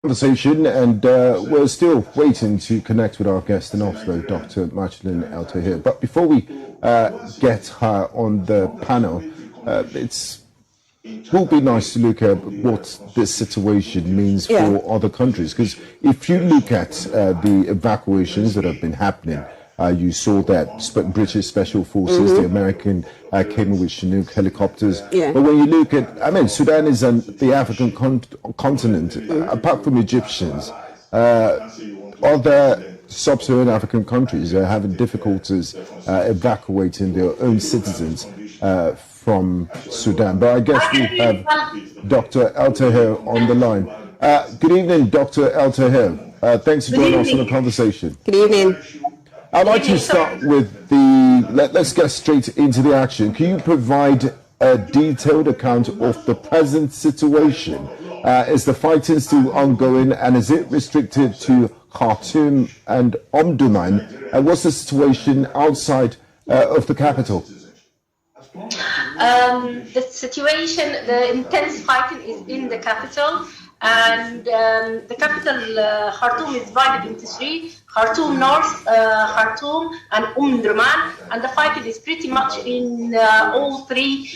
Conversation, and we're still waiting to connect with our guest in Oslo, Dr. Machelin El-Tahir. But before we get her on the panel, it will be nice to look at what this situation means for other countries. Because if you look at the evacuations that have been happening, you saw that British Special Forces, the American came in with Chinook helicopters. But when you look at, Sudan is the African continent, apart from Egyptians, other sub-Saharan African countries are having difficulties evacuating their own citizens from Sudan. But I guess we have Dr. El-Tahir on the line. Good evening, Dr. El-Tahir. Thanks for joining us on the conversation. Good evening. I'd like to start with let's get straight into the action. Can you provide a detailed account of the present situation? Is the fighting still ongoing, and is it restricted to Khartoum and Omdurman? And what's the situation outside of the capital? The situation, the intense fighting is in the capital. And the capital, Khartoum, is divided into three: Khartoum North, Khartoum, and Omdurman. And the fighting is pretty much in all three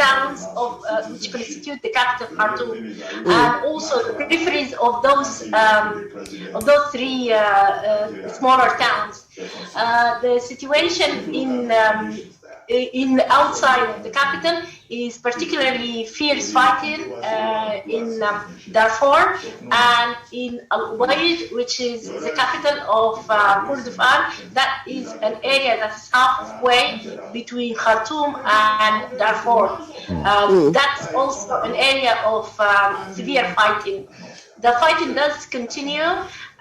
towns of which constitute the capital, Khartoum, and also the peripheries of those three smaller towns. The situation in outside of the capital is particularly fierce fighting in Darfur and in Al-Ubaid, which is the capital of Kordofan. That is an area that's halfway between Khartoum and Darfur. That's also an area of severe fighting. The fighting does continue,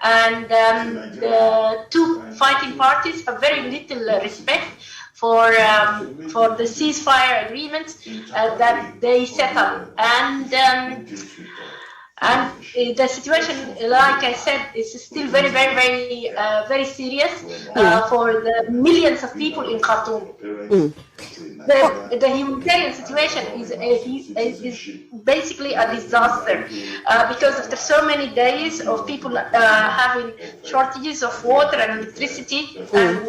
and the two fighting parties have very little respect for the ceasefire agreements that they set up, and the situation, like I said, is still very, very, very, very serious for the millions of people in Khartoum. The humanitarian situation is basically a disaster because after so many days of people having shortages of water and electricity and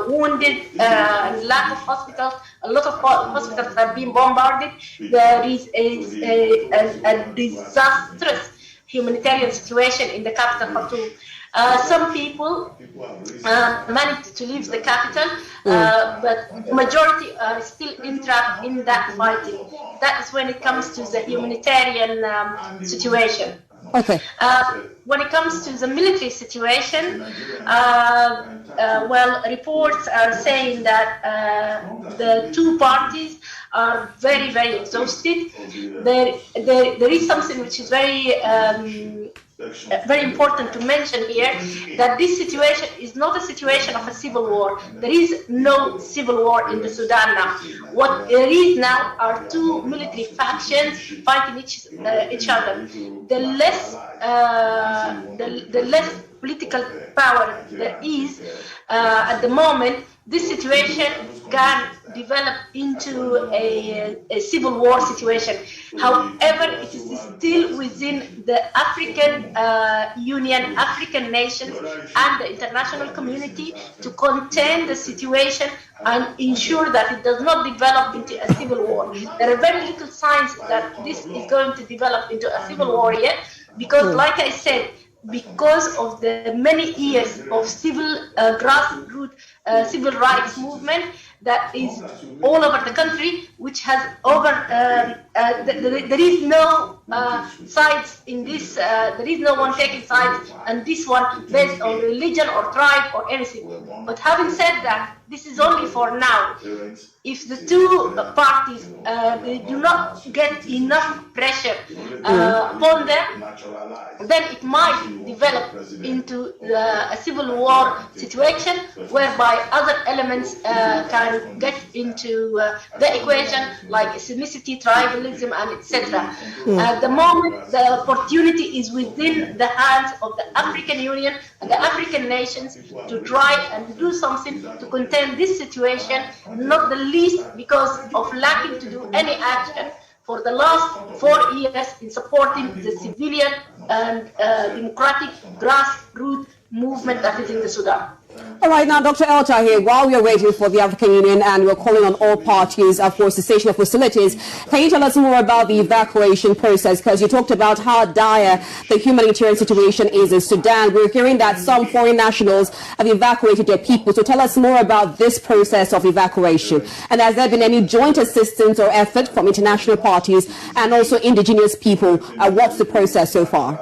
wounded and lack of hospitals, a lot of hospitals have been bombarded. There is a disastrous humanitarian situation in the capital, Khartoum. Some people managed to leave the capital, but the majority are still entrapped in that fighting. That is when it comes to the humanitarian situation. Okay. When it comes to the military situation, reports are saying that the two parties are very, very exhausted. There is something which is very important to mention here, that this situation is not a situation of a civil war. There is no civil war in the Sudan now. What there is now are two military factions fighting each other. The less political power there is at the moment, this situation can develop into a civil war situation. However, it is still within the African Union, African nations, and the international community to contain the situation and ensure that it does not develop into a civil war. There are very little signs that this is going to develop into a civil war yet, because, like I said, because of the many years of civil grassroots civil rights movement that is all over the country, which has there is no sides in this, there is no one taking sides, and this one based on religion or tribe or anything. But having said that, this is only for now. If the two parties they do not get enough pressure upon them, then it might develop into a civil war situation whereby other elements can get into the equation, like ethnicity, tribalism, and etc. At the moment, the opportunity is within the hands of the African Union and the African nations to try and do something to contain this situation, not the least because of lacking to do any action for the last 4 years in supporting the civilian and democratic grassroots movement that is in the Sudan. All right, now, Dr. El Tahir, while we are waiting for the African Union and we're calling on all parties for cessation of hostilities, can you tell us more about the evacuation process? Because you talked about how dire the humanitarian situation is in Sudan. We're hearing that some foreign nationals have evacuated their people. So tell us more about this process of evacuation. And has there been any joint assistance or effort from international parties and also indigenous people? What's the process so far?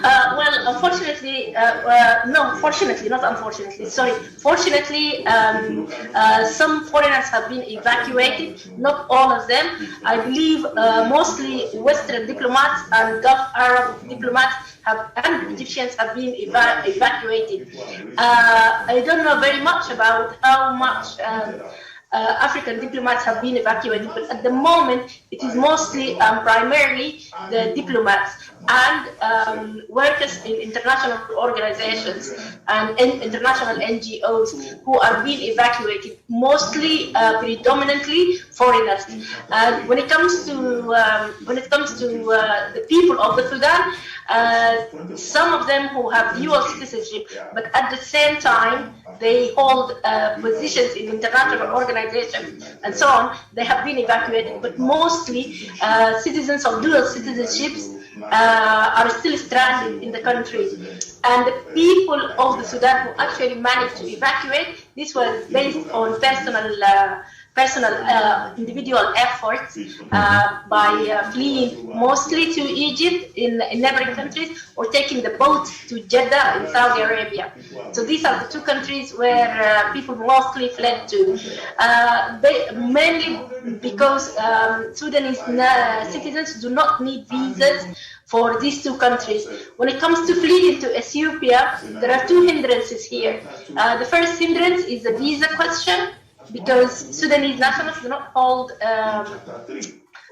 Well, unfortunately, no, fortunately, not unfortunately, sorry. Fortunately, some foreigners have been evacuated, not all of them. I believe mostly Western diplomats and Gulf Arab diplomats and Egyptians have been evacuated. I don't know very much about how much African diplomats have been evacuated, but at the moment it is mostly primarily the diplomats and workers in international organizations and international NGOs who are being evacuated, mostly predominantly foreigners. And when it comes to the people of the Sudan, some of them who have dual citizenship, but at the same time they hold positions in international organizations and so on, they have been evacuated, but mostly citizens of dual citizenships are still stranded in the country. And the people of the Sudan who actually managed to evacuate, this was based on personal individual efforts by fleeing mostly to Egypt in neighboring countries or taking the boat to Jeddah in Saudi Arabia. So these are the two countries where people mostly fled to, mainly because Sudanese citizens do not need visas for these two countries. When it comes to fleeing to Ethiopia, there are two hindrances here. The first hindrance is the visa question, because Sudanese nationals do not hold,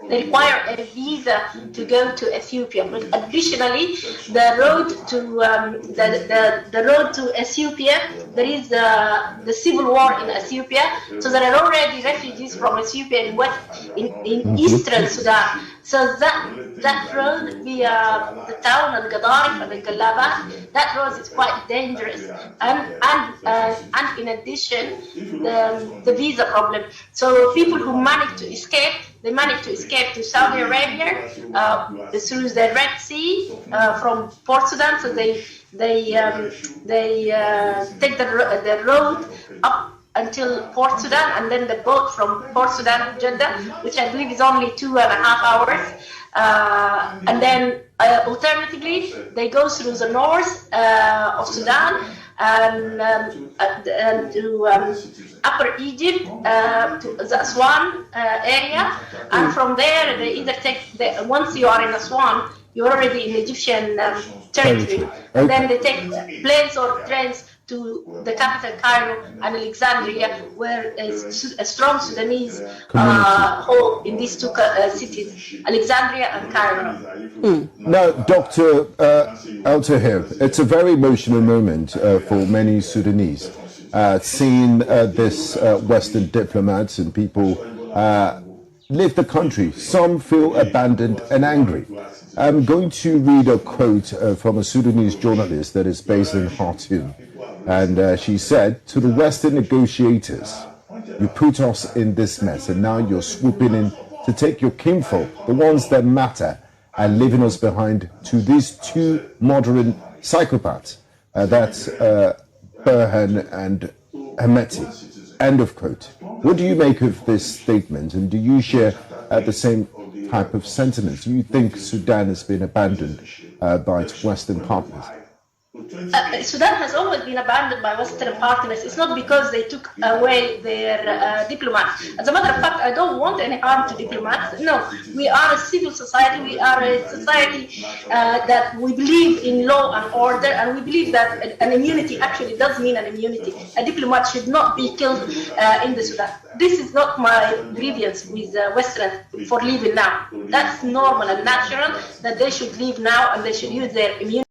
they require a visa to go to Ethiopia. But additionally, the road to Ethiopia, there is the civil war in Ethiopia, so there are already refugees from Ethiopia in eastern Sudan. So that road via the town of Gadarif and Galabat, that road is quite dangerous, and in addition, the visa problem. So people who manage to escape, they manage to escape to Saudi Arabia through the Red Sea from Port Sudan. So they take the road up until Port Sudan, and then the boat from Port Sudan to Jeddah, which I believe is only 2.5 hours. And then alternatively, they go through the north of Sudan and to Upper Egypt, to the Aswan area, and from there they either take, once you are in Aswan, you're already in Egyptian territory, and then they take planes or trains to the capital Cairo and Alexandria, where a strong Sudanese hold in these two cities, Alexandria and Cairo. Now, Dr. El Tahir, it's a very emotional moment for many Sudanese, seeing this Western diplomats and people leave the country. Some feel abandoned and angry. I'm going to read a quote from a Sudanese journalist that is based in Khartoum. And she said, to the Western negotiators, you put us in this mess, and now you're swooping in to take your kinfolk, the ones that matter, and leaving us behind to these two modern psychopaths. That's Burhan and Hemeti. End of quote. What do you make of this statement, and do you share the same type of sentiments? Do you think Sudan has been abandoned by its Western partners? Sudan has always been abandoned by Western partners. It's not because they took away their diplomats. As a matter of fact, I don't want any harm to diplomats. No, we are a civil society. We are a society that we believe in law and order, and we believe that an immunity actually does mean an immunity. A diplomat should not be killed in the Sudan. This is not my grievance with Western for leaving now. That's normal and natural that they should leave now, and they should use their immunity.